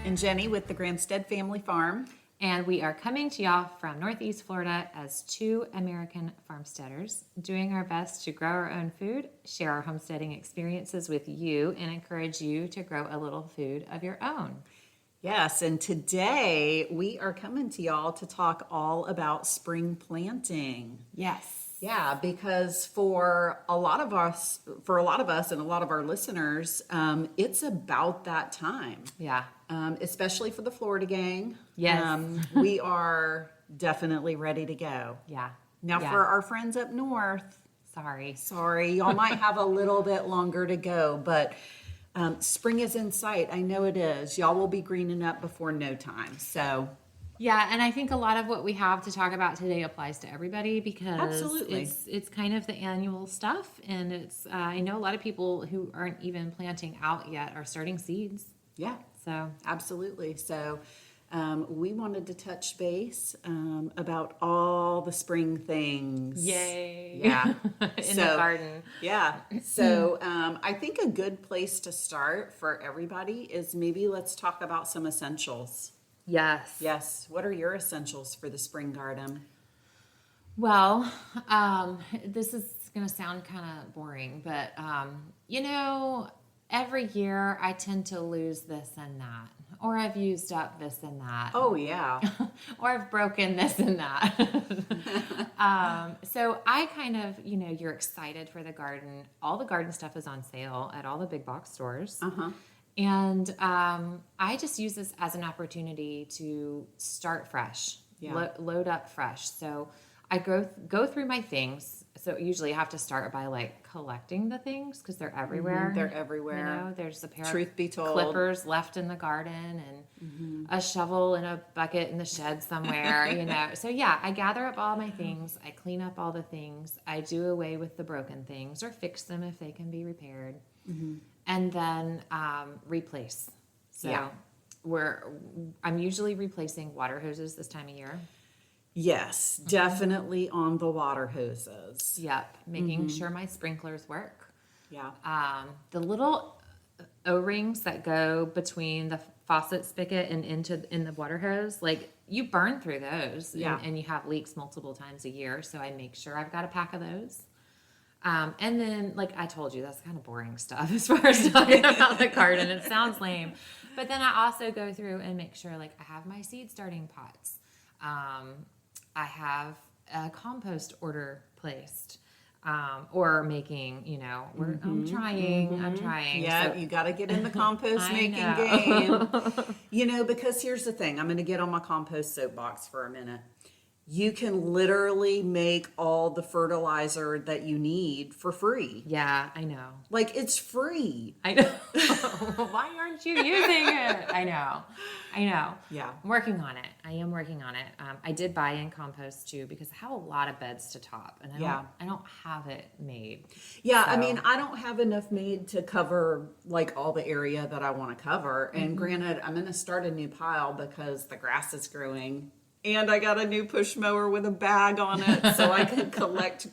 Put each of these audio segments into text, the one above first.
and Jenny with the Homestead Family Farm. And we are coming to y'all from Northeast Florida as two American farmsteaders, doing our best to grow our own food, share our homesteading experiences with you, and encourage you to grow a little food of your own. Yes, and today we are coming to y'all to talk all about spring planting. Yes. Yeah, because for a lot of us and a lot of our listeners, it's about that time. Yeah. Especially for the Florida gang. Yes. We are definitely ready to go. Yeah. Now Yeah. for our friends up north, Sorry. y'all might have a little bit longer to go, but spring is in sight. I know it is. Y'all will be greening up before no time. So Yeah, and I think a lot of what we have to talk about today applies to everybody because Absolutely. it's kind of the annual stuff, and it's I know a lot of people who aren't even planting out yet are starting seeds. yeah, So absolutely. So we wanted to touch base about all the spring things. yay! Yeah. In the garden. Yeah. So I think a good place to start for everybody is maybe let's talk about some essentials. Yes. Yes. What are your essentials for the spring garden? Well, this is going to sound kind of boring, but every year I tend to lose this and that, or I've used up this and that. Oh, yeah. Or I've broken this and that. So I kind of, you're excited for the garden. All the garden stuff is on sale at all the big box stores. Uh-huh. And I just use this as an opportunity to start fresh, load up fresh. So I go through my things. So usually I have to start by collecting the things because they're everywhere. They're everywhere. There's a pair Truth of be told. clippers left in the garden and a shovel and a bucket in the shed somewhere, So yeah, I gather up all my things. I clean up all the things. I do away with the broken things or fix them if they can be repaired. And then replace. So Yeah. I'm usually replacing water hoses this time of year. Yes, definitely on the water hoses. Yep, making sure my sprinklers work. Yeah. The little O-rings that go between the faucet spigot and in the water hose, you burn through those, and you have leaks multiple times a year. So I make sure I've got a pack of those. And then, like I told you, that's kind of boring stuff as far as talking about the garden. It sounds lame. But then I also go through and make sure, I have my seed starting pots. I have a compost order placed. Or making, I'm trying. Yeah, So, you got to get in the compost I making know. game. Because here's the thing. I'm going to get on my compost soapbox for a minute. You can literally make all the fertilizer that you need for free. Yeah, I know. It's free. I know. Why aren't you using it? I know. Yeah. I'm working on it. I am working on it. I did buy in compost too because I have a lot of beds to top, and I don't have it made. Yeah, So- I mean, I don't have enough made to cover all the area that I want to cover. And granted, I'm going to start a new pile because the grass is growing. And I got a new push mower with a bag on it, so I can collect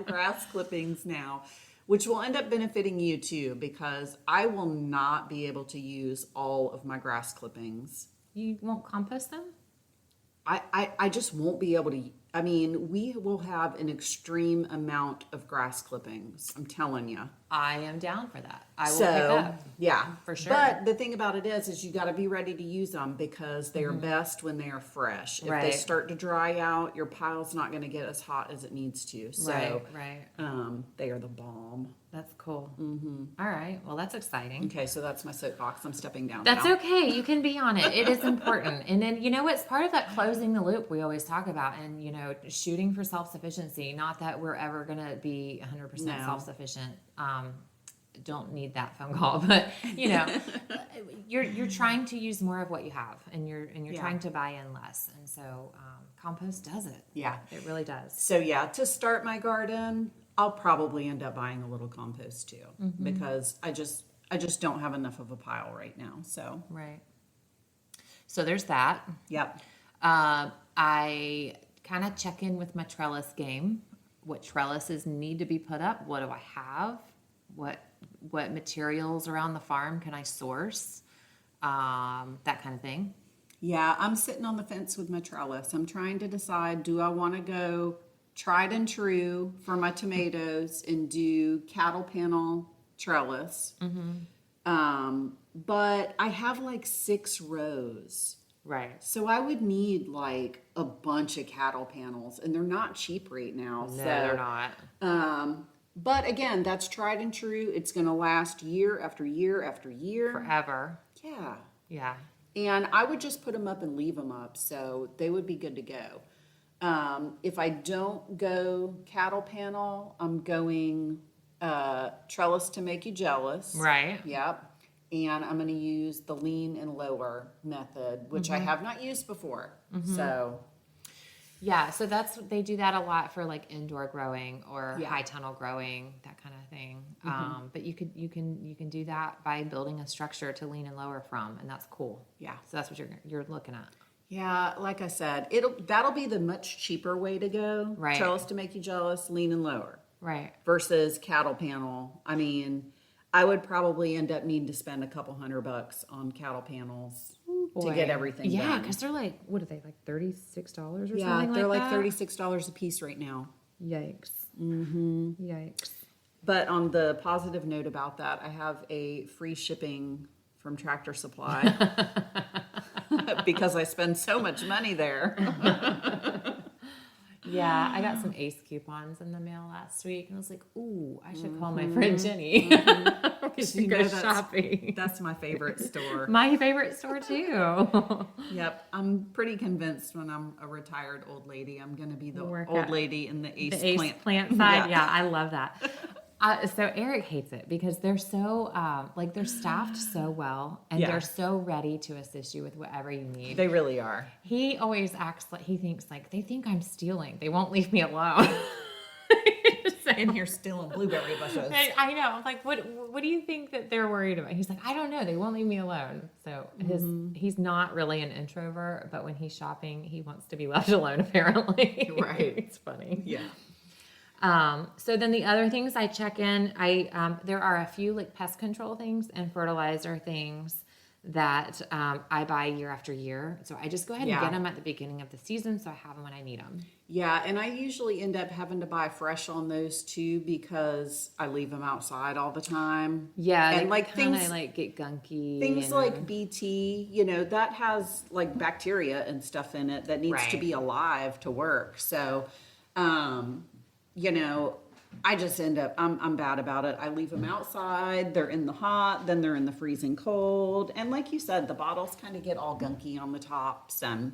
grass clippings now, which will end up benefiting you too, because I will not be able to use all of my grass clippings. You won't compost them? I just won't be able to. I mean, we will have an extreme amount of grass clippings. I'm telling you. I am down for that. I will pick up. Yeah, For sure. But the thing about it is you got to be ready to use them because they are best when they are fresh. If they Right. start to dry out, your pile's not going to get as hot as it needs to. So, Right. they are the bomb. That's cool. All right. Well, that's exciting. Okay, so that's my soapbox. I'm stepping down. That's now. okay. You can be on it. It is important. And then, it's part of that closing the loop we always talk about and, shooting for self-sufficiency. Not that we're ever going to be 100% No. self-sufficient. Don't need that phone call, but you're trying to use more of what you have and you're trying to buy in less. And so, compost does it. Yeah. It really does. So yeah, to start my garden, I'll probably end up buying a little compost too because I just don't have enough of a pile right now. So Right. So there's that. yep. I kind of check in with my trellis game. What trellises need to be put up? What do I have? What materials around the farm can I source? that kind of thing. Yeah, I'm sitting on the fence with my trellis. I'm trying to decide, do I want to go tried and true for my tomatoes and do cattle panel trellis? But I have like 6 rows. Right. So I would need like a bunch of cattle panels, and they're not cheap right now. No, they're not. But again, that's tried and true. It's going to last year after year after year. Forever. Yeah. Yeah. And I would just put them up and leave them up, so they would be good to go. If I don't go cattle panel, I'm going trellis to make you jealous. Right. Yep. And I'm going to use the lean and lower method, which I have not used before. So Yeah, so they do that a lot for like indoor growing or high tunnel growing, that kind of thing. But you can do that by building a structure to lean and lower from, and that's cool. Yeah. So that's what you're looking at. yeah, like I said, that'll be the much cheaper way to go. Right. Trellis to make you jealous, lean and lower. Right. Versus cattle panel. I mean, I would probably end up needing to spend a couple $100 on cattle panels to get everything done. Yeah, because they're like, what are they, like $36 or something like that? Yeah, they're like $36 a piece right now. Yikes. Mm-hmm. Yikes. But on the positive note about that, I have a free shipping from Tractor Supply because I spend so much money there. Yeah, I got some Ace coupons in the mail last week, and I was like, ooh, I should call my friend Jenny. We should go shopping. That's my favorite store. My favorite store, too. Yep. I'm pretty convinced when I'm a retired old lady, I'm going to be the old lady in the Ace plant side. Yeah, I love that. So Eric hates it because they're so, they're staffed so well, and they're so ready to assist you with whatever you need. They really are. He always acts like he thinks like they think I'm stealing. They won't leave me alone. In here stealing blueberry bushes. I know. I'm like, what do you think that they're worried about? He's like, I don't know. They won't leave me alone. So he's not really an introvert, but when he's shopping, he wants to be left alone, apparently. Right. It's funny. Yeah. So then the other things I check in, there are a few like pest control things and fertilizer things that I buy year after year. So I just go ahead and get them at the beginning of the season so I have them when I need them. Yeah, and I usually end up having to buy fresh on those too because I leave them outside all the time. Yeah, and like things like get gunky. Things like BT, that has like bacteria and stuff in it that needs to be alive to work. So, I just end up, I'm bad about it. I leave them outside, they're in the hot, then they're in the freezing cold. And like you said, the bottles kind of get all gunky on the tops and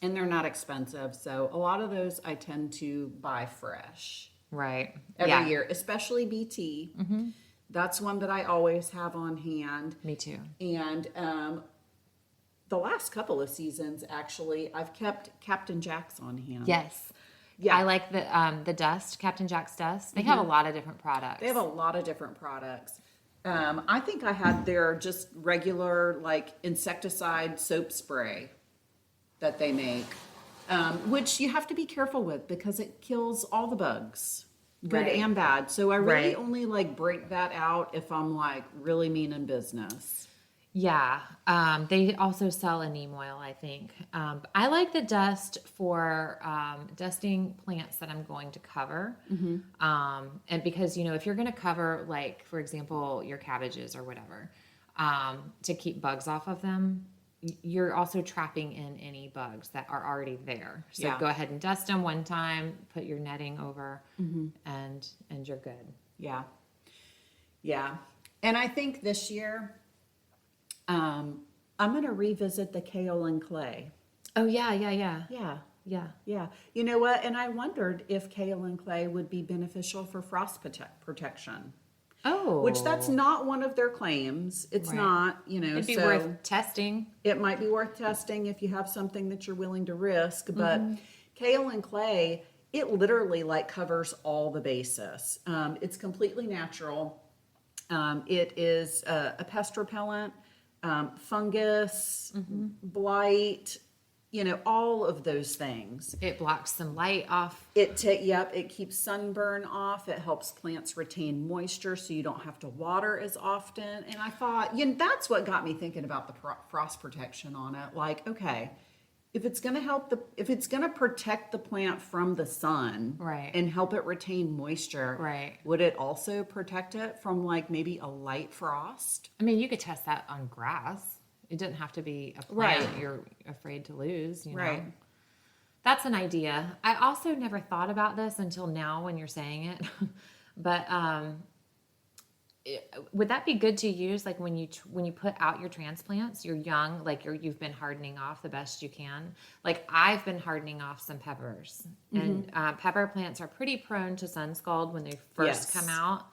they're not expensive. So a lot of those I tend to buy fresh. Right. Every year, especially BT. Mm-hmm. That's one that I always have on hand. Me too. And the last couple of seasons, actually, I've kept Captain Jack's on hand. Yes. Yeah, I like the dust, Captain Jack's dust. They have a lot of different products. They have a lot of different products. I think I had their just regular like insecticide soap spray that they make, which you have to be careful with because it kills all the bugs, good and bad. So I really only like break that out if I'm like really meaning business. Yeah. They also sell a neem oil, I think. I like the dust for dusting plants that I'm going to cover. Mm-hmm. And because, if you're going to cover, like, for example, your cabbages or whatever, to keep bugs off of them, you're also trapping in any bugs that are already there. So go ahead and dust them one time, put your netting over, and you're good. Yeah. Yeah. And I think this year, I'm going to revisit the kale and clay. Oh, yeah. Yeah. You know what? And I wondered if kale and clay would be beneficial for frost protection. Oh. Which that's not one of their claims. It's not, It'd be worth testing. It might be worth testing if you have something that you're willing to risk. But kale and clay, it literally like covers all the bases. It's completely natural. It is a pest repellent. Fungus, blight, all of those things. It blocks some light off. It keeps sunburn off. It helps plants retain moisture so you don't have to water as often. And I thought, that's what got me thinking about the frost protection on it. Like, okay, if it's going to protect the plant from the sun, right, and help it retain moisture, right, would it also protect it from like maybe a light frost? I mean, you could test that on grass. It doesn't have to be a plant that you're afraid to lose, Right. That's an idea. I also never thought about this until now when you're saying it. But would that be good to use like when you put out your transplants, you're young, like you've been hardening off the best you can? Like I've been hardening off some peppers. And pepper plants are pretty prone to sun scald when they first come out.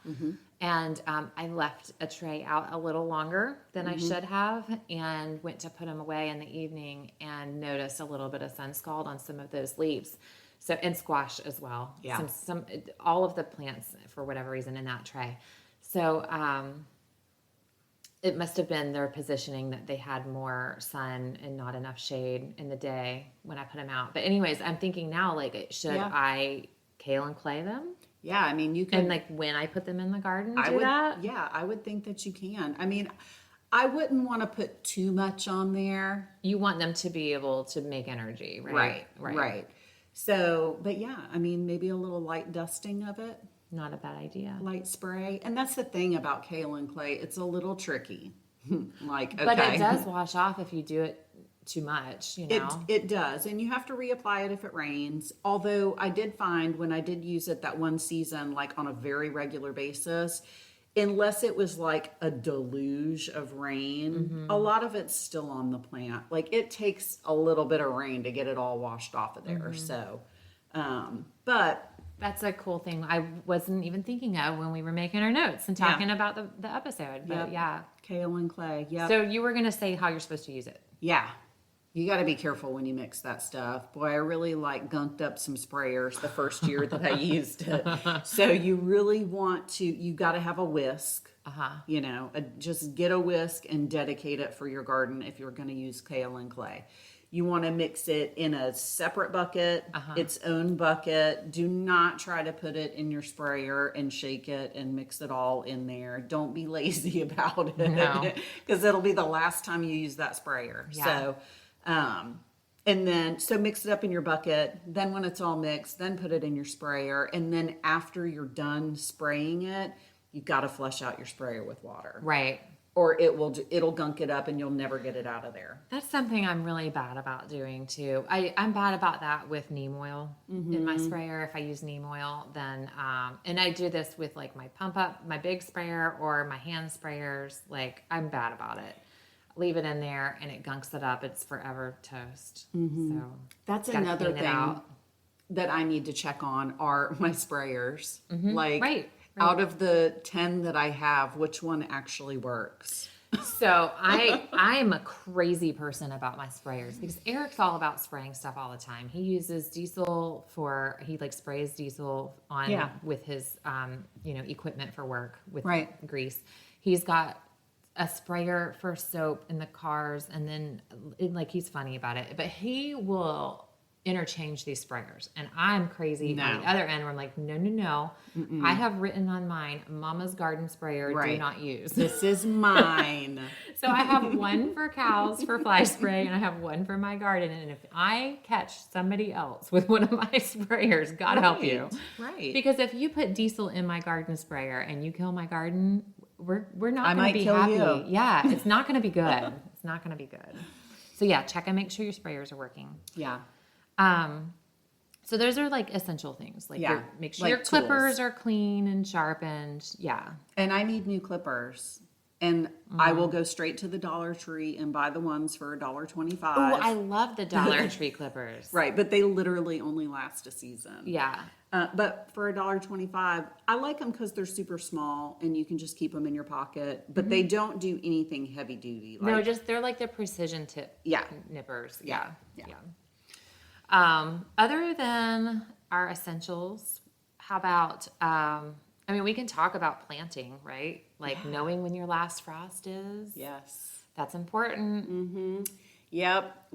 And I left a tray out a little longer than I should have, and went to put them away in the evening and noticed a little bit of sun scald on some of those leaves. So, and squash as well. Yeah. All of the plants for whatever reason in that tray. So it must have been their positioning that they had more sun and not enough shade in the day when I put them out. But anyways, I'm thinking now, like, should I kale and clay them? Yeah, I mean, you can. And like when I put them in the garden, that? Yeah, I would think that you can. I mean, I wouldn't want to put too much on there. You want them to be able to make energy, right? Right. So, but yeah, I mean, maybe a little light dusting of it. Not a bad idea. Light spray. And that's the thing about kale and clay. It's a little tricky. But it does wash off if you do it too much, It does. And you have to reapply it if it rains. Although I did find when I did use it that one season, like on a very regular basis, unless it was like a deluge of rain, a lot of it's still on the plant. Like it takes a little bit of rain to get it all washed off of there. So, but that's a cool thing I wasn't even thinking of when we were making our notes and talking about the episode. But yeah. Kale and clay. Yeah. So you were going to say how you're supposed to use it. Yeah. You got to be careful when you mix that stuff. Boy, I really gunked up some sprayers the first year that I used it. So you really you got to have a whisk. Just get a whisk and dedicate it for your garden if you're going to use kale and clay. You want to mix it in a separate bucket, its own bucket. Do not try to put it in your sprayer and shake it and mix it all in there. Don't be lazy about it, because it'll be the last time you use that sprayer. Yeah. So, and then, mix it up in your bucket. Then when it's all mixed, then put it in your sprayer. And then after you're done spraying it, you've got to flush out your sprayer with water. Right. Or it'll gunk it up and you'll never get it out of there. That's something I'm really bad about doing too. I'm bad about that with neem oil in my sprayer. If I use neem oil, then, and I do this with like my pump up, my big sprayer or my hand sprayers. Like I'm bad about it. Leave it in there and it gunks it up. It's forever toast. So that's another thing that I need to check on are my sprayers. Right. Out of the 10 that I have, which one actually works? So I am a crazy person about my sprayers because Eric's all about spraying stuff all the time. He uses diesel he sprays diesel on with his equipment for work with grease. He's got a sprayer for soap in the cars, and then he's funny about it, but he will interchange these sprayers, and I'm crazy on the other end where I'm like, no. I have written on mine, Mama's garden sprayer, do not use. This is mine. So I have one for cows for fly spray, and I have one for my garden, and if I catch somebody else with one of my sprayers, God help you. Right. Because if you put diesel in my garden sprayer and you kill my garden, we're not going to be happy. You. Yeah, it's not going to be good. It's not going to be good. So yeah, check and make sure your sprayers are working. Yeah. So those are essential things. Make sure your tools. clippers are clean and sharpened. Yeah. And I need new clippers. And I will go straight to the Dollar Tree and buy the ones for $1.25. Oh, I love the Dollar Tree clippers. Right, but they literally only last a season. Yeah. But for $1.25, I like them because they're super small and you can just keep them in your pocket. But they don't do anything heavy duty. They're like the precision tip nippers. Yeah. Other than our essentials, how about, we can talk about planting, right? Knowing when your last frost is. Yes. That's important. Yep,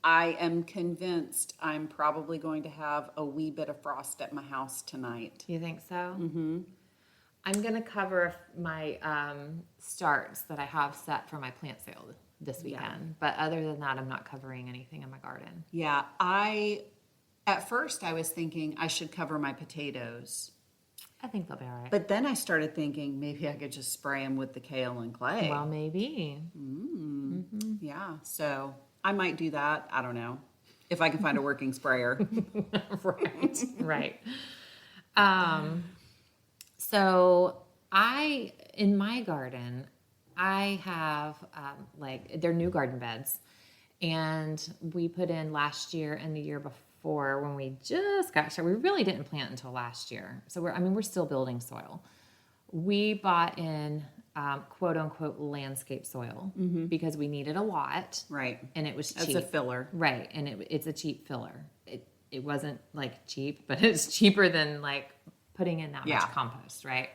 I am convinced I'm probably going to have a wee bit of frost at my house tonight. You think so? Mm-hmm. I'm going to cover my starts that I have set for my plant sale this weekend. Yeah. But other than that, I'm not covering anything in my garden. Yeah, at first I was thinking I should cover my potatoes. I think they'll be all right. But then I started thinking maybe I could just spray them with the kale and clay. Well, maybe. Mm-hmm. Yeah, so I might do that. I don't know. If I can find a working sprayer. Right. So in my garden, I have they're new garden beds, and we put in last year and the year before when we just got started. We really didn't plant until last year, so we're still building soil. We bought in quote unquote landscape soil because we needed a lot, right? And it was cheap. That's a filler, right? And it's a cheap filler. It wasn't like cheap, but it's cheaper than like putting in that much compost, right?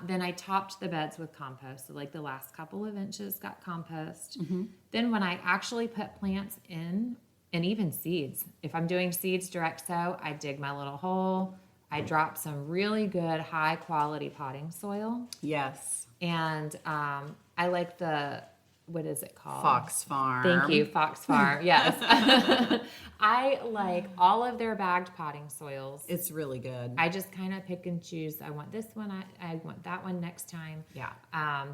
Then I topped the beds with compost. So like the last couple of inches got compost. Mm-hmm. Then when I actually put plants in, and even seeds, if I'm doing seeds direct sow, I dig my little hole. I drop some really good high quality potting soil. Yes. And I like what is it called? Fox Farm. Thank you, Fox Farm. Yes. I like all of their bagged potting soils. It's really good. I just kind of pick and choose. I want this one. I want that one next time. Yeah.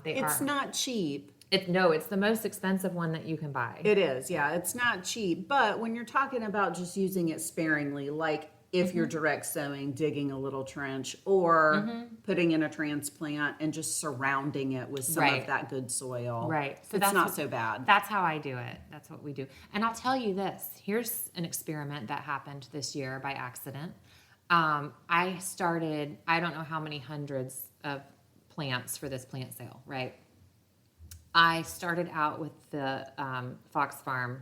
It's not cheap. It's the most expensive one that you can buy. It is. Yeah. It's not cheap. But when you're talking about just using it sparingly, like if you're direct sowing, digging a little trench, or putting in a transplant and just surrounding it with some of that good soil. Right. So that's not so bad. That's how I do it. That's what we do. And I'll tell you this. Here's an experiment that happened this year by accident. I started, I don't know how many hundreds of plants for this plant sale, right? I started out with the Fox Farm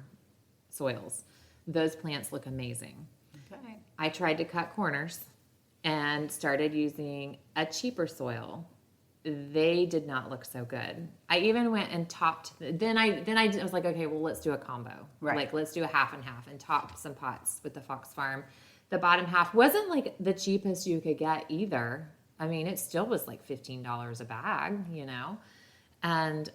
soils. Those plants look amazing. Okay. I tried to cut corners and started using a cheaper soil. They did not look so good. I even went and topped. Then I was like, okay, well, let's do a combo. Right. Like, let's do a half and half and top some pots with the Fox Farm. The bottom half wasn't like the cheapest you could get either. I mean, it still was like $15 a bag, you know? And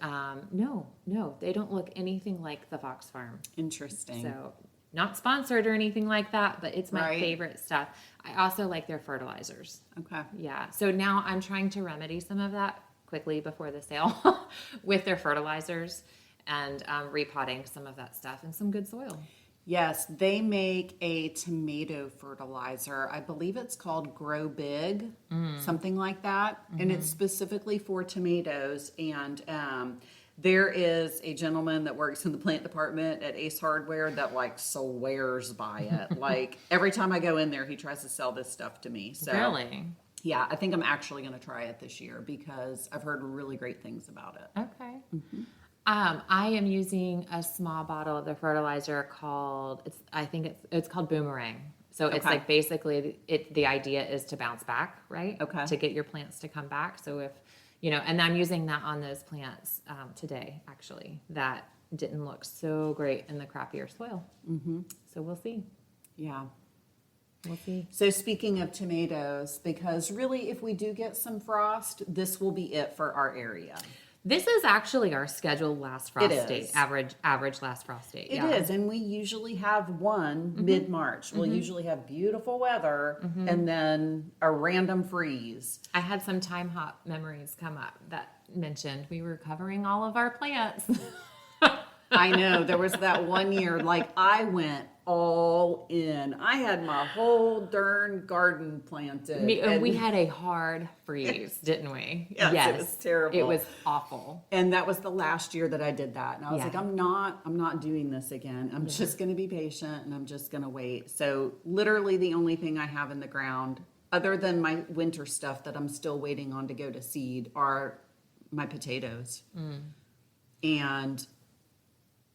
no, they don't look anything like the Fox Farm. Interesting. So not sponsored or anything like that, but it's my favorite stuff. I also like their fertilizers. Okay. Yeah. So now I'm trying to remedy some of that quickly before the sale with their fertilizers and repotting some of that stuff in some good soil. Yes, they make a tomato fertilizer. I believe it's called Grow Big, something like that. Mm-hmm. And it's specifically for tomatoes. And there is a gentleman that works in the plant department at Ace Hardware that like swears by it. Like every time I go in there, he tries to sell this stuff to me. So really? Yeah, I think I'm actually going to try it this year because I've heard really great things about it. Okay. Mm-hmm. I am using a small bottle of the fertilizer called, it's called Boomerang. So it's like basically the idea is to bounce back, right? Okay. To get your plants to come back. So if, and I'm using that on those plants today, actually, that didn't look so great in the crappier soil. Mm-hmm. So we'll see. Yeah. We'll see. So speaking of tomatoes, because really if we do get some frost, this will be it for our area. This is actually our scheduled last frost date, average last frost date. It is, and we usually have one mid-March. We'll usually have beautiful weather and then a random freeze. I had some time hop memories come up that mentioned we were covering all of our plants. I know, there was that one year, like I went all in. I had my whole darn garden planted. We had a hard freeze, didn't we? Yes, it was terrible. It was awful. And that was the last year that I did that. And I was like, I'm not doing this again. I'm just going to be patient and I'm just going to wait. So literally the only thing I have in the ground, other than my winter stuff that I'm still waiting on to go to seed, are my potatoes. And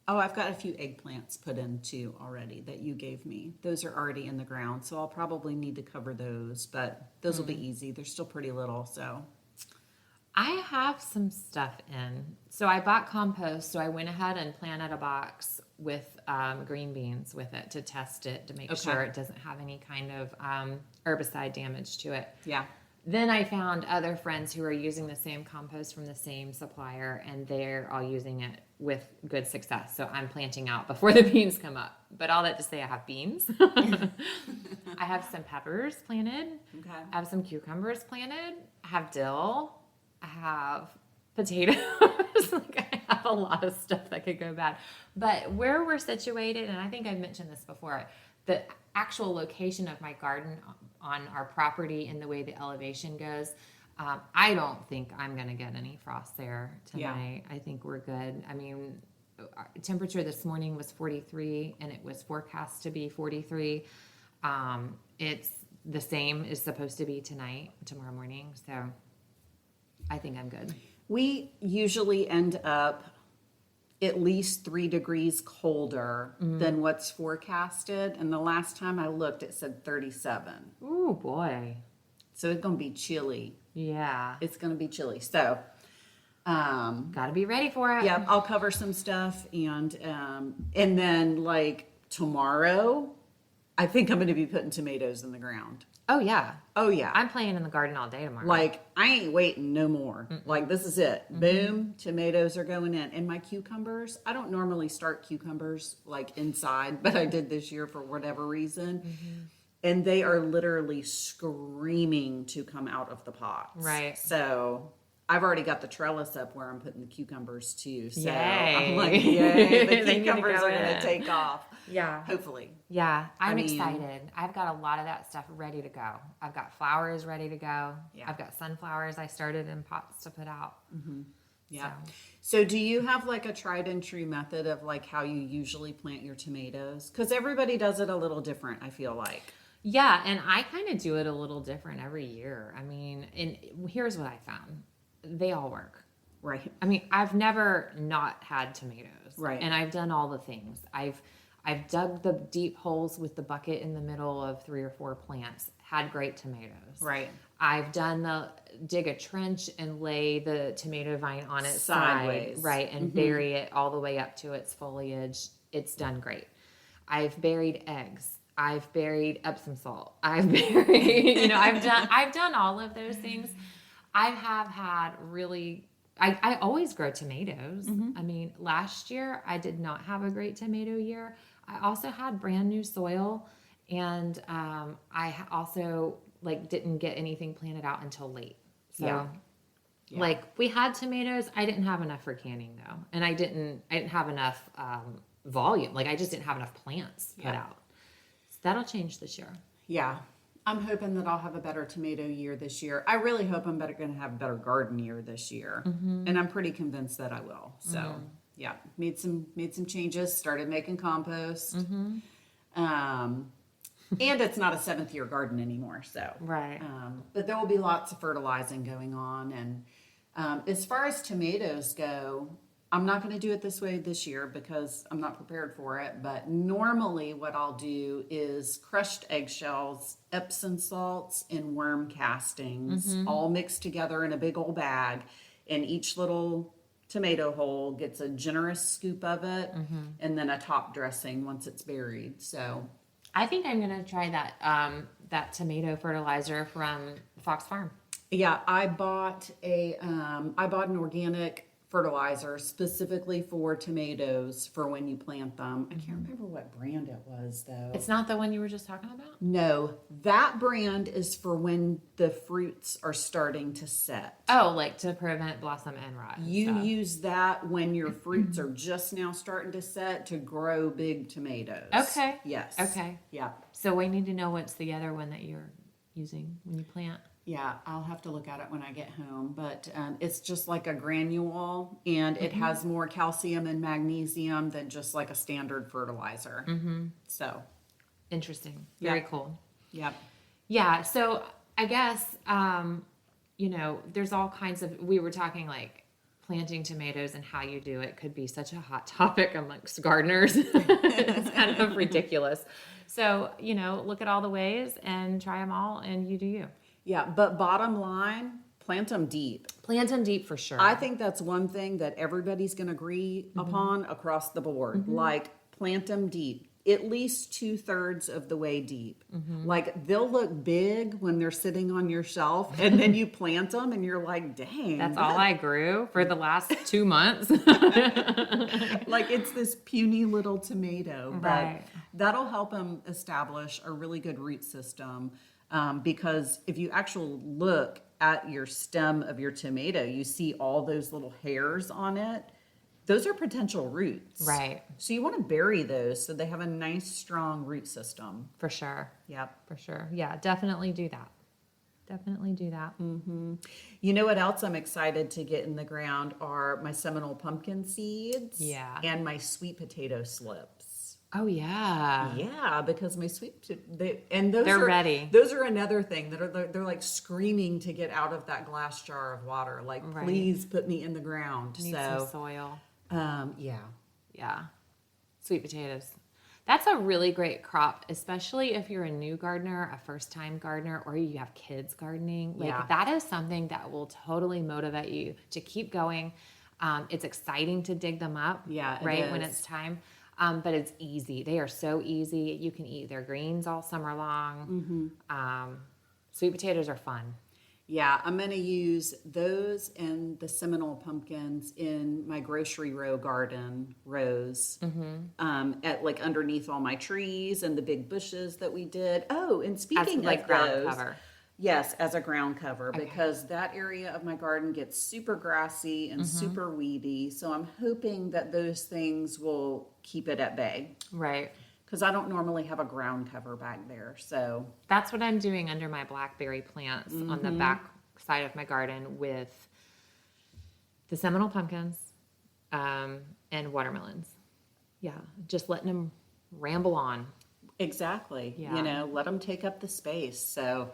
I've got a few eggplants put in too already that you gave me. Those are already in the ground, so I'll probably need to cover those, but those will be easy. They're still pretty little, so. I have some stuff in. So I bought compost. So I went ahead and planted a box with green beans with it to test it to make sure it doesn't have any kind of herbicide damage to it. Yeah. Then I found other friends who are using the same compost from the same supplier, and they're all using it with good success. So I'm planting out before the beans come up. But all that to say, I have beans. I have some peppers planted. Okay. I have some cucumbers planted. I have dill. I have potatoes. Like, I have a lot of stuff that could go bad. But where we're situated, and I think I've mentioned this before, the actual location of my garden on our property and the way the elevation goes, I don't think I'm going to get any frost there tonight. Yeah. I think we're good. I mean, our temperature this morning was 43, and it was forecast to be 43. It's the same is supposed to be tomorrow morning. So I think I'm good. We usually end up at least 3 degrees colder than what's forecasted. And the last time I looked, it said 37. Ooh, boy. So it's going to be chilly. Yeah. It's going to be chilly. So, got to be ready for it. Yeah, I'll cover some stuff. And then like tomorrow, I think I'm going to be putting tomatoes in the ground. Oh, yeah. Oh, yeah. I'm playing in the garden all day tomorrow. Like, I ain't waiting no more. Like, this is it. Boom, tomatoes are going in. And my cucumbers, I don't normally start cucumbers, like, inside, but I did this year for whatever reason. And they are literally screaming to come out of the pots. Right. So, I've already got the trellis up where I'm putting the cucumbers, too. So, Yay. I'm like, yay, the They need to cucumbers go are going in. to take off. Yeah. Hopefully. Yeah, I'm mean- excited. I've got a lot of that stuff ready to go. I've got flowers ready to go. Yeah. I've got sunflowers I started in pots to put out. Yeah. So do you have like a tried and true method of like how you usually plant your tomatoes? Because everybody does it a little different, I feel like. Yeah, and I kind of do it a little different every year. I mean, and here's what I found. They all work. Right. I mean, I've never not had tomatoes. Right. And I've done all the things. I've dug the deep holes with the bucket in the middle of 3 or 4 plants, had great tomatoes. Right. I've done dig a trench and lay the tomato vine on its Sideways. side, right, and bury it all the way up to its foliage. It's done great. I've buried eggs. I've buried Epsom salt. I've buried, I've done all of those things. I have had really, I always grow tomatoes. I mean, last year I did not have a great tomato year. I also had brand new soil, and I also didn't get anything planted out until late. So Yeah. like we had tomatoes. I didn't have enough for canning though. And I didn't have enough volume. Like I just didn't have enough plants put out. So that'll change this year. Yeah. I'm hoping that I'll have a better tomato year this year. I really hope I'm going to have a better garden year this year. And I'm pretty convinced that I will. So yeah, made some changes, started making compost. And it's not a 7th year garden anymore. So, Right. But there will be lots of fertilizing going on. And as far as tomatoes go, I'm not going to do it this way this year because I'm not prepared for it. But normally what I'll do is crushed eggshells, Epsom salts, and worm castings all mixed together in a big old bag. And each little tomato hole gets a generous scoop of it and then a top dressing once it's buried. So I think I'm going to try that tomato fertilizer from Fox Farm. yeah, I bought an organic fertilizer specifically for tomatoes for when you plant them. I can't remember what brand it was though. It's not the one you were just talking about? No, that brand is for when the fruits are starting to set. Oh, like to prevent blossom and rot. and You stuff. use that when your fruits are just now starting to set to grow big tomatoes. Okay. Yes. Okay. Yeah. So we need to know what's the other one that you're using when you plant. Yeah, I'll have to look at it when I get home, but it's just like a granule, and it has more calcium and magnesium than just like a standard fertilizer. So, Interesting. Very cool. yep. Yeah. So I guess, there's all kinds of, we were talking like planting tomatoes and how you do it could be such a hot topic amongst gardeners. It's kind of ridiculous. So, look at all the ways and try them all and you do you. Yeah, but bottom line, Plant them deep. Plant them deep for sure. I think that's one thing that everybody's going to agree upon across the board. Like, plant them deep, at least 2/3 of the way deep. Like, they'll look big when they're sitting on your shelf, and then you plant them, and you're like, dang. That's all I grew for the last 2 months. Like, it's this puny little tomato. But Right. that'll help them establish a really good root system. Because if you actually look at your stem of your tomato, you see all those little hairs on it. Those are potential roots. Right. So you want to bury those so they have a nice, strong root system. For sure. Yep. For sure. Yeah, definitely do that. Definitely do that. You know what else I'm excited to get in the ground are my Seminole pumpkin seeds. Yeah. And my sweet potato slips. Oh, yeah. Yeah, because my they're ready. Those are another thing they're like screaming to get out of that glass jar of water. Like, Right. please put me in the ground. Need some soil. Yeah. Yeah. Sweet potatoes. That's a really great crop, especially if you're a new gardener, a first-time gardener, or you have kids gardening. Like, Yeah. that is something that will totally motivate you to keep going. It's exciting to dig them up, Yeah, it right, when is. it's time. But it's easy. They are so easy. You can eat their greens all summer long. Sweet potatoes are fun. Yeah, I'm going to use those and the Seminole pumpkins in my grocery row garden rows, at like underneath all my trees and the big bushes that we did. Oh, and speaking of like ground those, cover. yes, as a ground cover, because that area of my garden gets super grassy and super weedy. So I'm hoping that those things will keep it at bay, Right. because I don't normally have a ground cover back there. So That's what I'm doing under my blackberry plants on the back side of my garden with the Seminole pumpkins and watermelons. Yeah, just letting them ramble on. exactly, Yeah. let them take up the space. So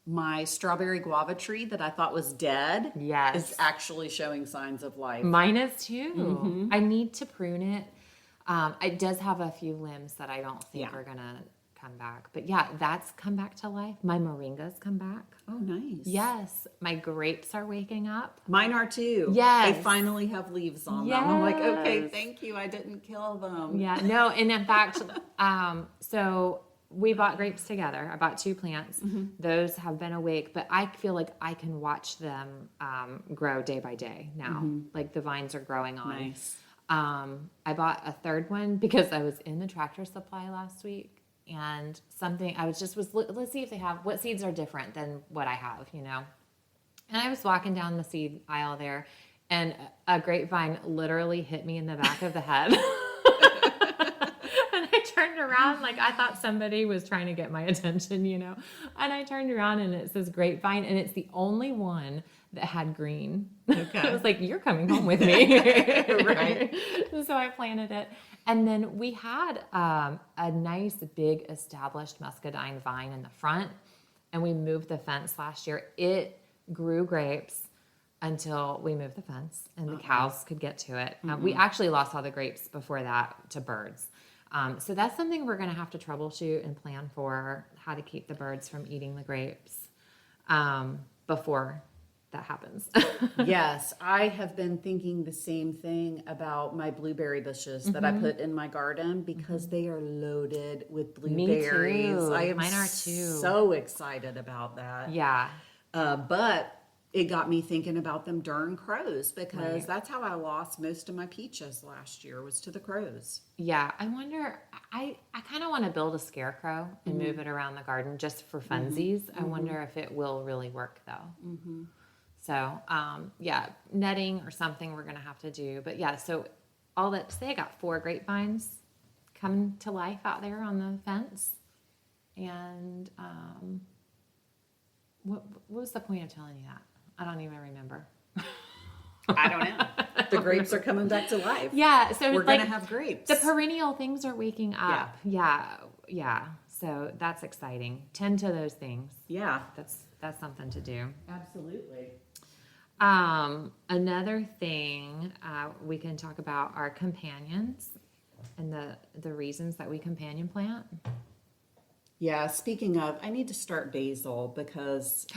my strawberry guava tree that I thought was dead Yes. is actually showing signs of life. Mine is too. I need to prune it. It does have a few limbs that I don't think are going to come back. But yeah, that's come back to life. My moringas come back. Oh, nice. Yes. My grapes are waking up. Mine are too. Yes. They finally have leaves on them. I'm like, okay, Yes. thank you. I didn't kill them. Yeah, no, and in fact, so we bought grapes together. I bought 2 plants. Those have been awake, but I feel like I can watch them grow day by day now. Like, the vines are growing on. Nice. I bought a 3rd one because I was in the Tractor Supply last week, and let's see if they have, what seeds are different than what I have, And I was walking down the seed aisle there, and a grapevine literally hit me in the back of the head. And I turned around, like I thought somebody was trying to get my attention, And I turned around, and it says grapevine, and it's the only one that had green. Okay. I was like, you're coming home with me. Right. So I planted it. And then we had a nice big established muscadine vine in the front, and we moved the fence last year. It grew grapes until we moved the fence and the cows could get to it. We actually lost all the grapes before that to birds. So that's something we're going to have to troubleshoot and plan for, how to keep the birds from eating the grapes before that happens. Yes, I have been thinking the same thing about my blueberry bushes that I put in my garden, because they are loaded with Me blueberries. too. I am Mine are too. so excited about that. Yeah. But it got me thinking about them during crows, because Right. that's how I lost most of my peaches last year, was to the crows. Yeah, I wonder, I kind of want to build a scarecrow and move it around the garden just for funsies. I wonder if it will really work, though. So, yeah, netting or something we're going to have to do. But yeah, so all that to say, I got 4 grapevines coming to life out there on the fence. And what was the point of telling you that? I don't even remember. I don't know. The grapes are coming back to life. Yeah, so We're like, going to have grapes. the perennial things are waking up. Yeah. So that's exciting. Tend to those things. Yeah. That's something to do. Absolutely. Another thing we can talk about are companions and the reasons that we companion plant. Yeah, speaking of, I need to start basil because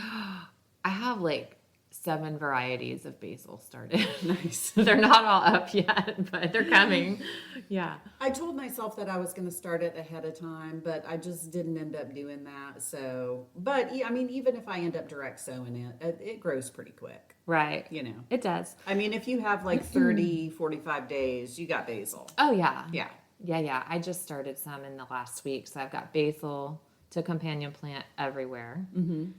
I have like 7 varieties of basil started. nice. They're not all up yet, but they're coming. Yeah. I told myself that I was going to start it ahead of time, but I just didn't end up doing that. So, but yeah, I mean, even if I end up direct sowing it grows pretty quick, Right. you know. It does. I mean, if you have like 30, 45 days, you got basil. Oh, yeah. Yeah. Yeah. I just started some in the last week. So I've got basil to companion plant everywhere. Mm-hmm.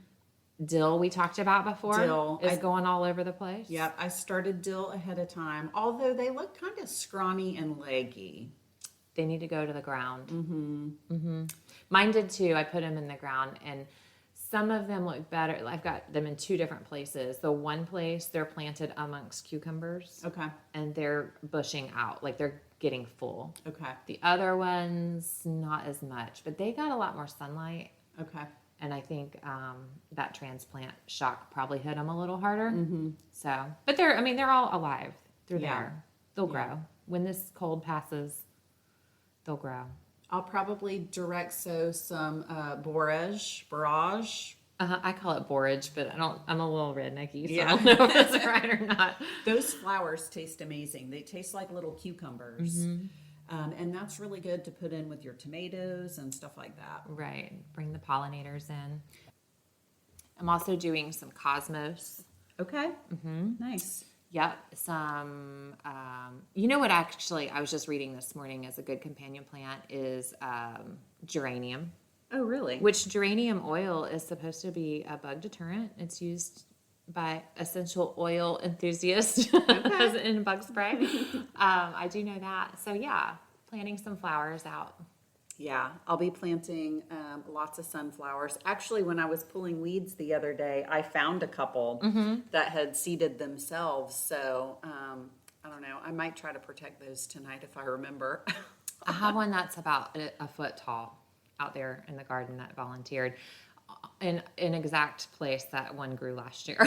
Dill, we talked about before, Dill, is going all over the place. Yep, I started dill ahead of time, although they look kind of scrawny and leggy. They need to go to the ground. Mm-hmm. Mine did too. I put them in the ground, and some of them look better. I've got them in 2 different places. The one place, they're planted amongst cucumbers. Okay. And they're bushing out, like they're getting full. Okay. The other ones, not as much, but they got a lot more sunlight. Okay. And I think that transplant shock probably hit them a little harder. Mm-hmm. So, but they're all alive. They're there. They'll grow. When this cold passes, they'll grow. I'll probably direct sow some borage. I call it borage, but I'm a little rednecky, so Yeah. I don't know if that's right or not. Those flowers taste amazing. They taste like little cucumbers. Mm-hmm. And that's really good to put in with your tomatoes and stuff like that. Right. Bring the pollinators in. I'm also doing some cosmos. Okay. Mm-hmm. Nice. Yep. Some, you know what actually I was just reading this morning as a good companion plant is geranium. Oh, really? Which geranium oil is supposed to be a bug deterrent. It's used by essential oil enthusiasts as in bug spray. I do know that. So yeah, planting some flowers out. Yeah, I'll be planting lots of sunflowers. Actually, when I was pulling weeds the other day, I found a couple that had seeded themselves. So I don't know. I might try to protect those tonight if I remember. I have one that's about a foot tall out there in the garden that volunteered in an exact place that one grew last year.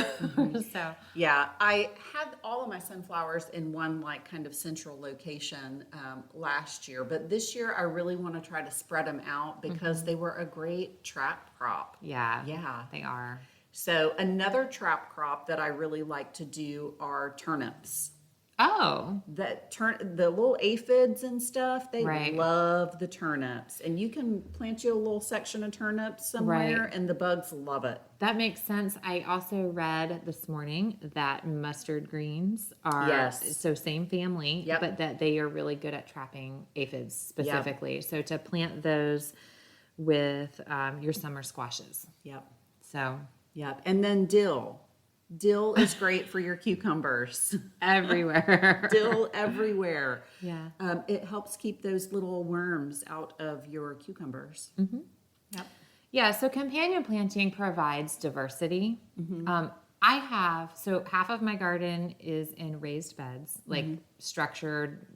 So yeah, I had all of my sunflowers in one like kind of central location last year, but this year I really want to try to spread them out because they were a great trap crop. yeah, they are. So another trap crop that I really like to do are turnips. Oh, The little aphids and stuff, they Right. love the turnips. And you can plant you a little section of turnips somewhere Right. and the bugs love it. that makes sense. I also read this morning that mustard greens are Yes. so same family, Yep. but that they are really good at trapping aphids specifically. So to plant those with your summer squashes. Yep. So Yep. And then dill. Dill is great for your cucumbers. everywhere. Dill everywhere. Yeah. It helps keep those little worms out of your cucumbers. Mm-hmm. Yep. Yeah, so companion planting provides diversity. So half of my garden is in raised beds, like structured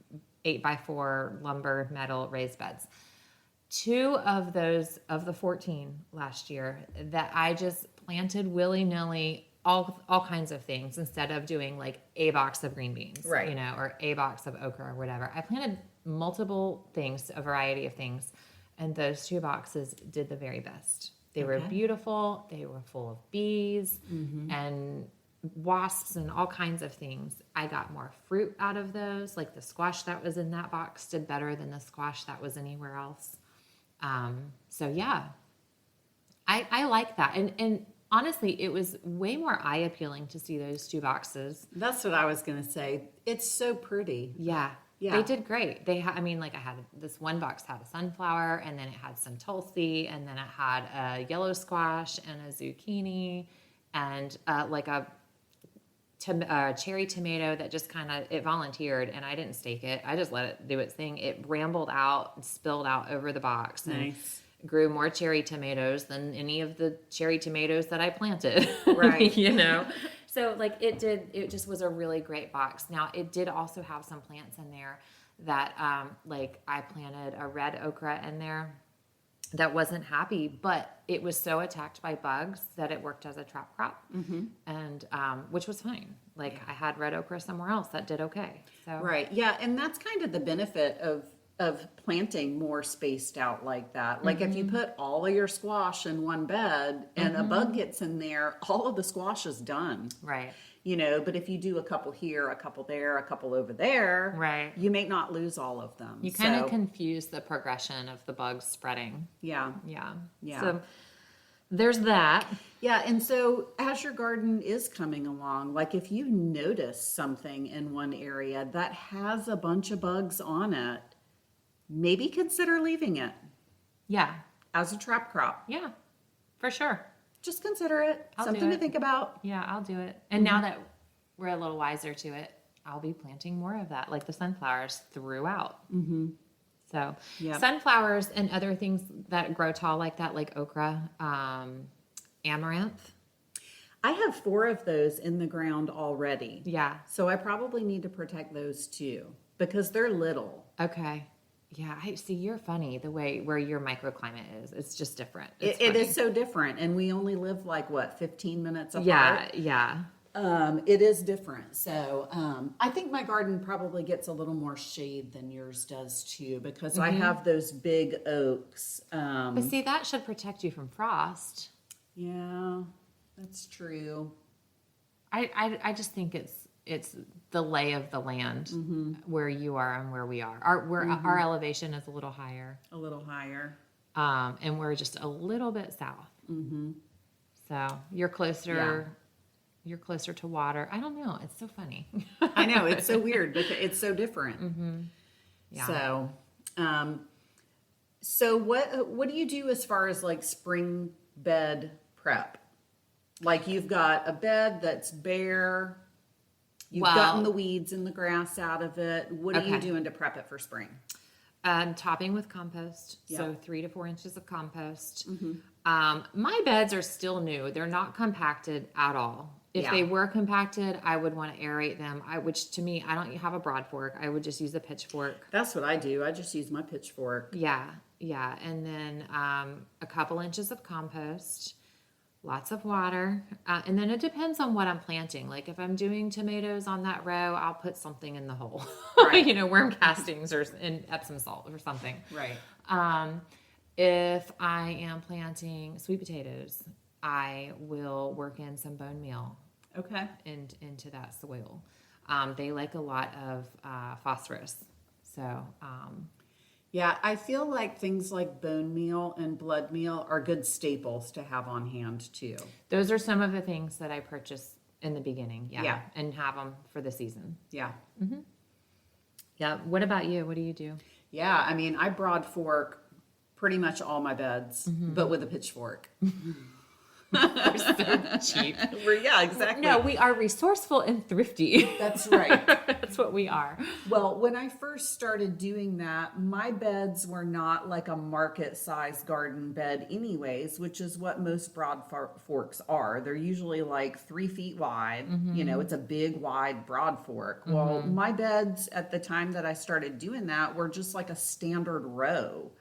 8x4 lumber metal raised beds. 2 of those of the 14 last year that I just planted willy-nilly all kinds of things instead of doing like a box of green beans, Right. or a box of okra or whatever. I planted multiple things, a variety of things, and those 2 boxes did the very best. They were beautiful. They were full of bees and wasps and all kinds of things. I got more fruit out of those. Like the squash that was in that box did better than the squash that was anywhere else. So yeah, I like that. And honestly, it was way more eye appealing to see those 2 boxes. That's what I was going to say. It's so pretty. Yeah. Yeah. They did great. I had this one box had a sunflower, and then it had some tulsi, and then it had a yellow squash and a zucchini, and like a cherry tomato that just it volunteered, and I didn't stake it. I just let it do its thing. It brambled out and spilled out over the box. And Nice. grew more cherry tomatoes than any of the cherry tomatoes that I planted. Right. So it just was a really great box. Now it did also have some plants in there that, I planted a red okra in there that wasn't happy, but it was so attacked by bugs that it worked as a trap crop, and which was fine. I had red okra somewhere else that did okay. So Right. Yeah. And that's kind of the benefit of of planting more spaced out like that. Like if you put all of your squash in one bed and a bug gets in there, all of the squash is done. Right. You know, but if you do a couple here, a couple there, a couple over there, Right. you may not lose all of them. You kind of confuse the progression of the bugs spreading. Yeah. Yeah. Yeah. So there's that. Yeah, and so as your garden is coming along, like if you notice something in one area that has a bunch of bugs on it, maybe consider leaving it Yeah. as a trap crop. Yeah. For sure. Just consider it. I'll do Something to it. think about. Yeah, I'll do it. And now that we're a little wiser to it, I'll be planting more of that, like the sunflowers throughout. So Yep. sunflowers and other things that grow tall like that, like okra, amaranth. I have 4 of those in the ground already. Yeah. So I probably need to protect those too because they're little. Okay. Yeah, I see. You're funny the way where your microclimate is. It's just different. It is so different. And we only live like, what, 15 minutes apart? Yeah. It is different. So I think my garden probably gets a little more shade than yours does too because I have those big oaks. But see, that should protect you from frost. Yeah, that's true. I just think it's the lay of the land where you are and where we are. Our elevation is a little higher. A little higher. And we're just a little bit south. So you're closer. Yeah. You're closer to water. I don't know. It's so funny. I know, it's so weird because it's so different. Yeah. So what do you do as far as like spring bed prep? Like you've got a bed that's bare. You've gotten the weeds and the grass out of it. What are you doing to prep it for spring? Topping with compost. Yeah. So 3 to 4 inches of compost. My beds are still new. They're not compacted at all. If they were compacted, I would want to aerate them. Which to me, I don't have a broad fork. I would just use a pitchfork. That's what I do. I just use my pitchfork. Yeah. And then a couple inches of compost, lots of water. And then it depends on what I'm planting. Like if I'm doing tomatoes on that row, I'll put something in the hole. Right. Worm castings or in Epsom salt or something. Right. If I am planting sweet potatoes, I will work in some bone meal into that soil. They like a lot of phosphorus. So, yeah, I feel like things like bone meal and blood meal are good staples to have on hand too. those are some of the things that I purchased in the beginning. Yeah. And have them for the season. Yeah. Yeah. What about you? What do you do? Yeah, I mean, I broad fork pretty much all my beds, but with a pitchfork. We're so cheap. Yeah, exactly. No, we are resourceful and thrifty. That's right. That's what we are. Well, when I first started doing that, my beds were not like a market-sized garden bed anyways, which is what most broad forks are. They're usually like 3 feet wide. It's a big, wide broad fork. Well, my beds at the time that I started doing that were just like a standard row.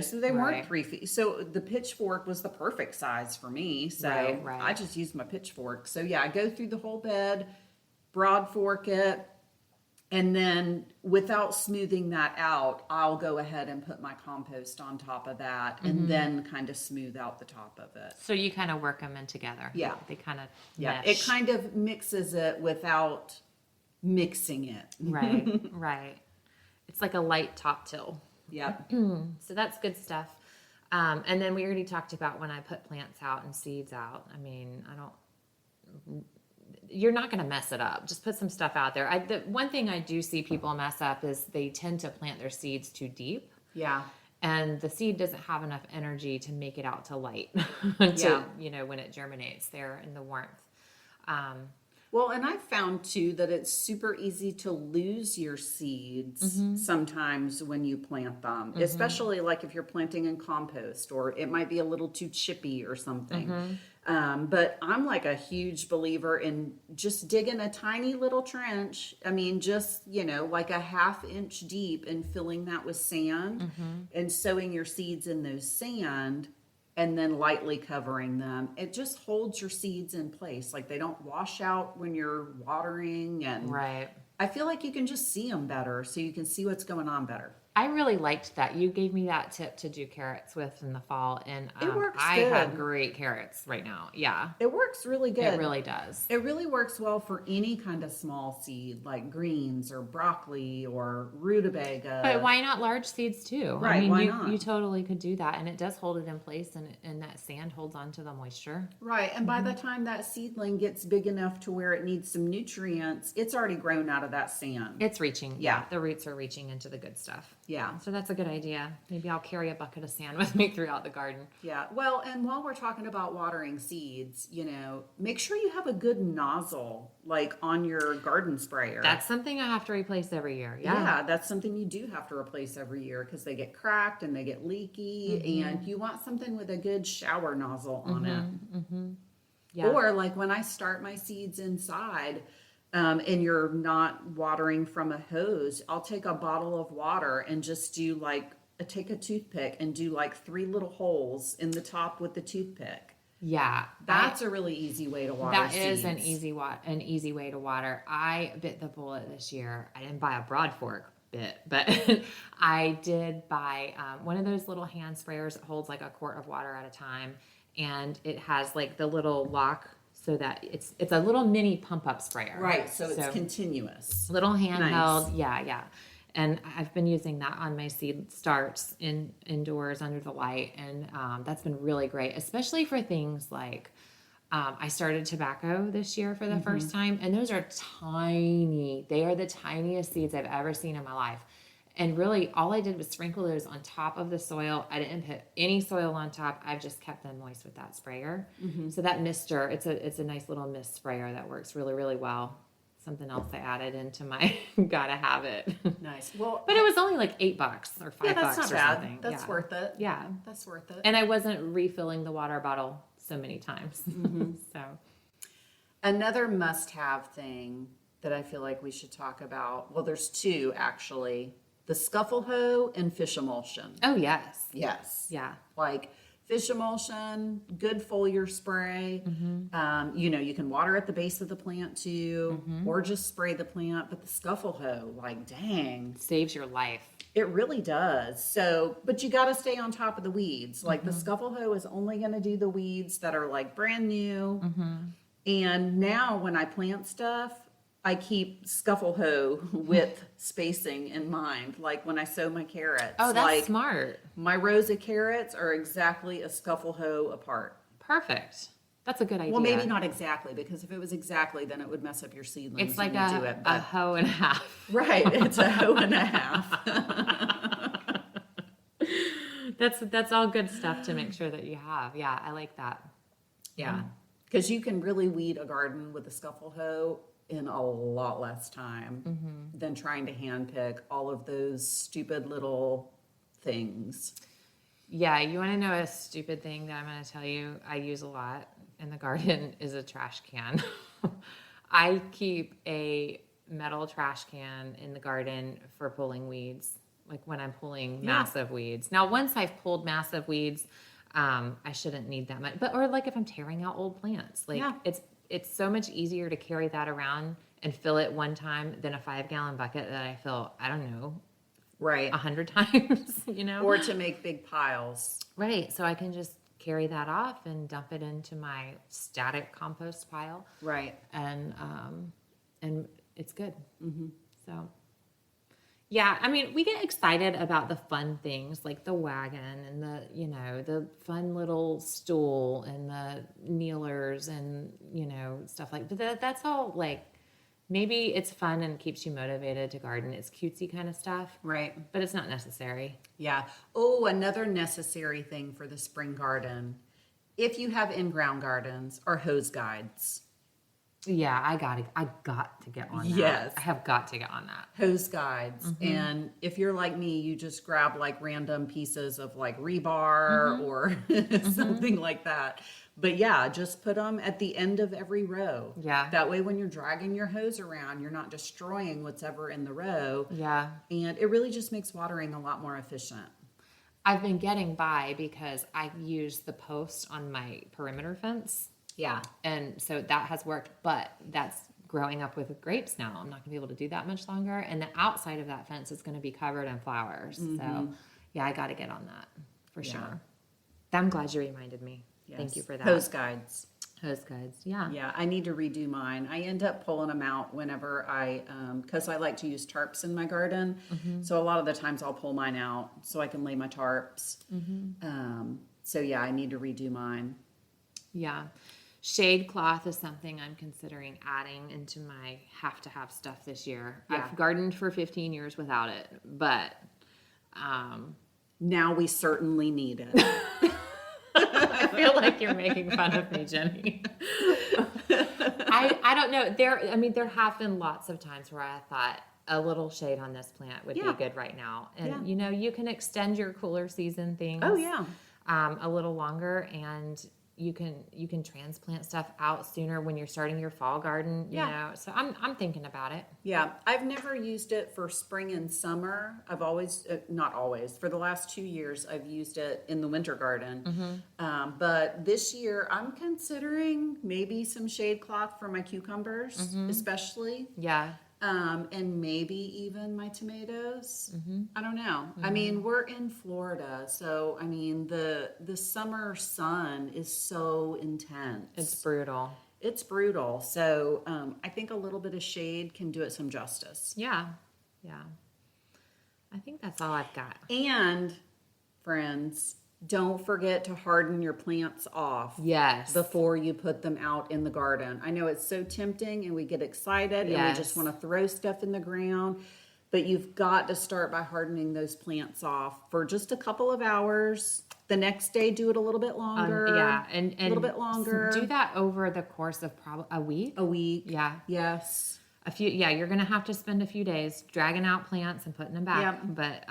So they weren't 3 feet. So the pitchfork was the perfect size for me. So Right. I just used my pitchfork. So yeah, I go through the whole bed, broad fork it, and then without smoothing that out, I'll go ahead and put my compost on top of that and then kind of smooth out the top of it. So you kind of work them in together. Yeah. They kind of Yeah, mesh. it kind of mixes it without mixing it. Right. It's like a light top till. Yep. So that's good stuff. And then we already talked about when I put plants out and seeds out. I mean, you're not going to mess it up. Just put some stuff out there. The one thing I do see people mess up is they tend to plant their seeds too deep. Yeah. And the seed doesn't have enough energy to make it out to light when it germinates there in the warmth. Well, and I found too that it's super easy to lose your seeds sometimes when you plant them, especially like if you're planting in compost or it might be a little too chippy or something. But I'm like a huge believer in just digging a tiny little trench. I mean, just, like a 1/2 inch deep and filling that with sand and sowing your seeds in those sand. And then lightly covering them. It just holds your seeds in place. Like they don't wash out when you're watering. And Right. I feel like you can just see them better. So you can see what's going on better. I really liked that. You gave me that tip to do carrots with in the fall, and It works I have good. great carrots right now. Yeah, It works really good. it really does. It really works well for any kind of small seed like greens or broccoli or rutabaga. But why not large seeds too? I Right, mean, why you not? you totally could do that, and it does hold it in place, and that sand holds on to the moisture. Right, and by the time that seedling gets big enough to where it needs some nutrients, it's already grown out of that sand. It's reaching. Yeah. The roots are reaching into the good stuff. Yeah. So that's a good idea. Maybe I'll carry a bucket of sand with me throughout the garden. Yeah. Well, and while we're talking about watering seeds, make sure you have a good nozzle like on your garden sprayer. That's something I have to replace every year. Yeah, that's something you do have to replace every year because they get cracked and they get leaky, and you want something with a good shower nozzle on it. Yeah. Or like when I start my seeds inside, and you're not watering from a hose, I'll take a bottle of water and just take a toothpick and do like 3 little holes in the top with the toothpick. Yeah. That's a really easy way to water That seeds. is an easy way to water. I bit the bullet this year. I didn't buy a broad fork bit, but I did buy one of those little hand sprayers that holds like a quart of water at a time, and it has like the little lock so that it's a little mini pump up sprayer. Right, so it's continuous. Little handheld, Nice. yeah. And I've been using that on my seed starts indoors under the light, and that's been really great, especially for things like I started tobacco this year for the first time, and those are tiny. They are the tiniest seeds I've ever seen in my life. And really, all I did was sprinkle those on top of the soil. I didn't put any soil on top. I've just kept them moist with that sprayer. So that mister, it's a nice little mist sprayer that works really, really well. Something else I added into my gotta have it. Nice. Well, But it was only like $8 or $5 yeah, that's or not bad. something. That's Yeah. worth it. Yeah. That's worth it. And I wasn't refilling the water bottle so many times. So Another must-have thing that I feel like we should talk about, well, there's 2 actually, the scuffle hoe and fish emulsion. oh yes. Yes. Yeah. Like fish emulsion, good foliar spray. You can water at the base of the plant too, or just spray the plant. But the scuffle hoe, like, dang, Saves your life. it really does. So, but you got to stay on top of the weeds. Like the scuffle hoe is only going to do the weeds that are like brand new. And now when I plant stuff, I keep scuffle hoe width spacing in mind. Like when I sow my carrots. Oh, that's like, smart. my rows of carrots are exactly a scuffle hoe apart. Perfect. That's a good idea. Well, maybe not exactly, because if it was exactly, then it would mess up your seedlings. It's like when you do it, a but- hoe and a half. right. It's a hoe and a half. That's all good stuff to make sure that you have. Yeah, I like that. Yeah, because you can really weed a garden with a scuffle hoe in a lot less time than trying to hand pick all of those stupid little things. Yeah, you want to know a stupid thing that I'm going to tell you I use a lot in the garden is a trash can. I keep a metal trash can in the garden for pulling weeds, like when I'm pulling massive weeds. Now, once I've pulled massive weeds, I shouldn't need that much. Or like if I'm tearing out old plants, like it's so much easier to carry that around and fill it one time than a 5-gallon bucket that I fill, I don't know, Right. 100 times, Or to make big piles. Right. So I can just carry that off and dump it into my static compost pile. Right. And it's good. So yeah, I mean, we get excited about the fun things like the wagon and the fun little stool and the kneelers and, stuff like that. That's all like, maybe it's fun and keeps you motivated to garden. It's cutesy kind of stuff. Right. But it's not necessary. Yeah. Oh, another necessary thing for the spring garden, if you have in-ground gardens, are hose guides. Yeah, I got to get on that. Yes. I have got to get on that. Hose guides. And if you're like me, you just grab like random pieces of like rebar or something like that. But yeah, just put them at the end of every row. Yeah. That way when you're dragging your hose around, you're not destroying what's ever in the row. Yeah. And it really just makes watering a lot more efficient. I've been getting by because I use the post on my perimeter fence. Yeah. And so that has worked, but that's growing up with grapes now. I'm not going to be able to do that much longer. And the outside of that fence is going to be covered in flowers. So, yeah, I got to get on that for sure. I'm glad you reminded me. Yes. Thank you for that. Hose guides. Hose guides, yeah. Yeah, I need to redo mine. I end up pulling them out whenever because I like to use tarps in my garden. So a lot of the times I'll pull mine out so I can lay my tarps. So yeah, I need to redo mine. Yeah. Shade cloth is something I'm considering adding into my have to have stuff this year. Yeah. I've gardened for 15 years without it, but now we certainly need it. I feel like you're making fun of me, Jenny. I don't know. There have been lots of times where I thought a little shade on this plant would be good right now. And you can extend your cooler season things. Oh yeah. A little longer, and you can transplant stuff out sooner when you're starting your fall garden, you know. So I'm thinking about it. Yeah, I've never used it for spring and summer. I've always, not always, for the last 2 years, I've used it in the winter garden. But this year, I'm considering maybe some shade cloth for my cucumbers, especially. Yeah. And maybe even my tomatoes. I don't know. I mean, we're in Florida, so I mean the summer sun is so intense. It's brutal. It's brutal. So I think a little bit of shade can do it some justice. Yeah. Yeah. I think that's all I've got. And friends, don't forget to harden your plants off. Yes. Before you put them out in the garden. I know it's so tempting and we get excited and we just want to throw stuff in the ground, but you've got to start by hardening those plants off for just a couple of hours. The next day, do it a little bit longer. And a little bit longer. Do that over the course of probably a week. A week. Yeah. Yes. You're going to have to spend a few days dragging out plants and putting them back. Yep. But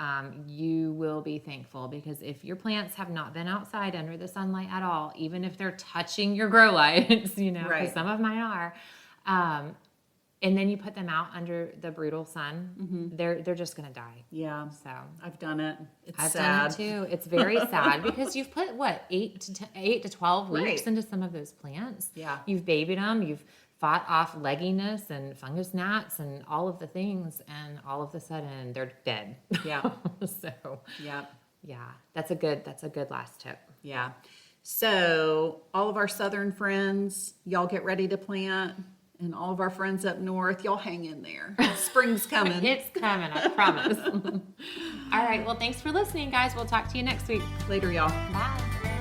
you will be thankful, because if your plants have not been outside under the sunlight at all, even if they're touching your grow lights, because some of mine are, and then you put them out under the brutal sun, they're just going to die. Yeah. So I've done it. I've sad. done it too. It's very sad because you've put 8 to 12 weeks into some of those plants. Yeah. You've babied them. You've fought off legginess and fungus gnats and all of the things, and all of a sudden they're dead. Yeah. So yeah, that's a good last tip. Yeah. So all of our southern friends, y'all get ready to plant, and all of our friends up north, y'all hang in there. Spring's coming. It's coming, I promise. All right. Well, thanks for listening, guys. We'll talk to you next week. Later, y'all. Bye.